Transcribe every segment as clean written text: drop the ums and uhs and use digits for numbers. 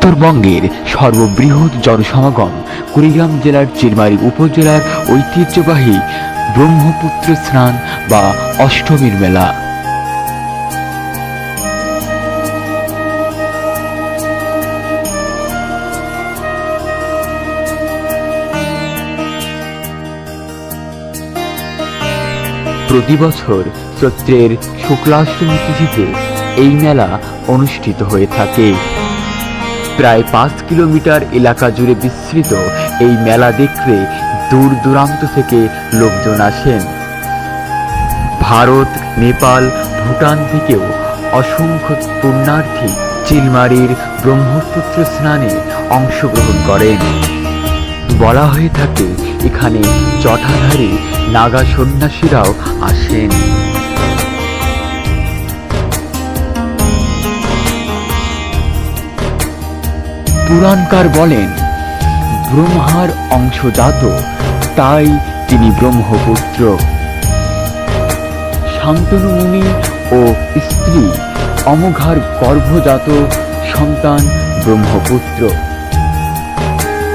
উত্তরবঙ্গের সর্ববৃহৎ জনসমাগম কুড়িগ্রাম জেলার চিলমারী উপজেলার ঐতিহ্যবাহী ব্রহ্মপুত্র স্নান বা অষ্টমীর মেলা। প্রতি বছর চৈত্রের শুক্লাষ্টমী তিথিতে এই মেলা অনুষ্ঠিত হয়ে থাকে। প্রায় 5 কিলোমিটার এলাকা জুড়ে বিস্তৃত এই মেলা দেখতে দূর দূরান্ত থেকে লোকজন আসেন। ভারত, নেপাল, ভুটান থেকেও অসংখ্য পুণ্যার্থী চিলমারীর ব্রহ্মপুত্র স্নানে অংশগ্রহণ করেন। বলা হয়ে থাকে এখানে জটাধারী নাগা সন্ন্যাসীরাও আসেন। পুরাণকার বলেন, ব্রহ্মার অংশজাত, তাই তিনি ব্রহ্মপুত্র। শান্তনু মুনি ও স্ত্রী অমঘার গর্ভজাত সন্তান ব্রহ্মপুত্র।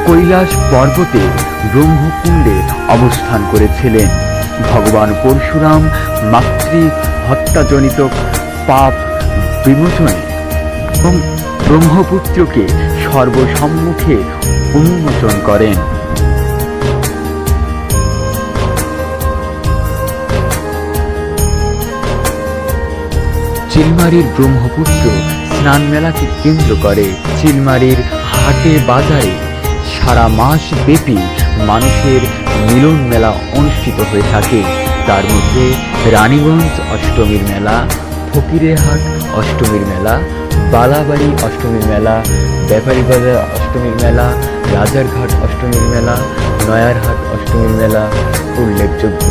কৈলাস পর্বতে ব্রহ্মকুণ্ডে অবস্থান করেছিলেন ভগবান পরশুরাম মাতৃ হত্যাজনিত পাপ বিমোচনে এবং ব্রহ্মপুত্রকে সর্বসম্মুখে উন্মোচন করেন। চিলমারীর ব্রহ্মপুত্র স্নান মেলাকে কেন্দ্র করে চিলমারীর হাটে বাজারে সারা মাস ব্যাপী মানুষের মিলন মেলা অনুষ্ঠিত হয়ে থাকে। তার মধ্যে রানীগঞ্জ অষ্টমীর মেলা, ফকিরেরহাট অষ্টমীর মেলা, বালাবাড়ি অষ্টমীর মেলা, ব্যাপারীবাজার অষ্টমীর মেলা, রাজারঘাট অষ্টমীর মেলা, নয়ারহাট অষ্টমীর মেলা উল্লেখযোগ্য।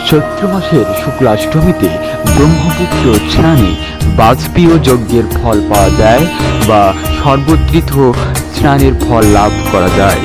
চৈত্র মাসের শুক্লাষ্টমীতে ব্রহ্মপুত্র স্নানে বাজপেয় যজ্ঞের ফল পাওয়া যায় বা সর্বতীর্থ স্নানের ফল লাভ করা যায়।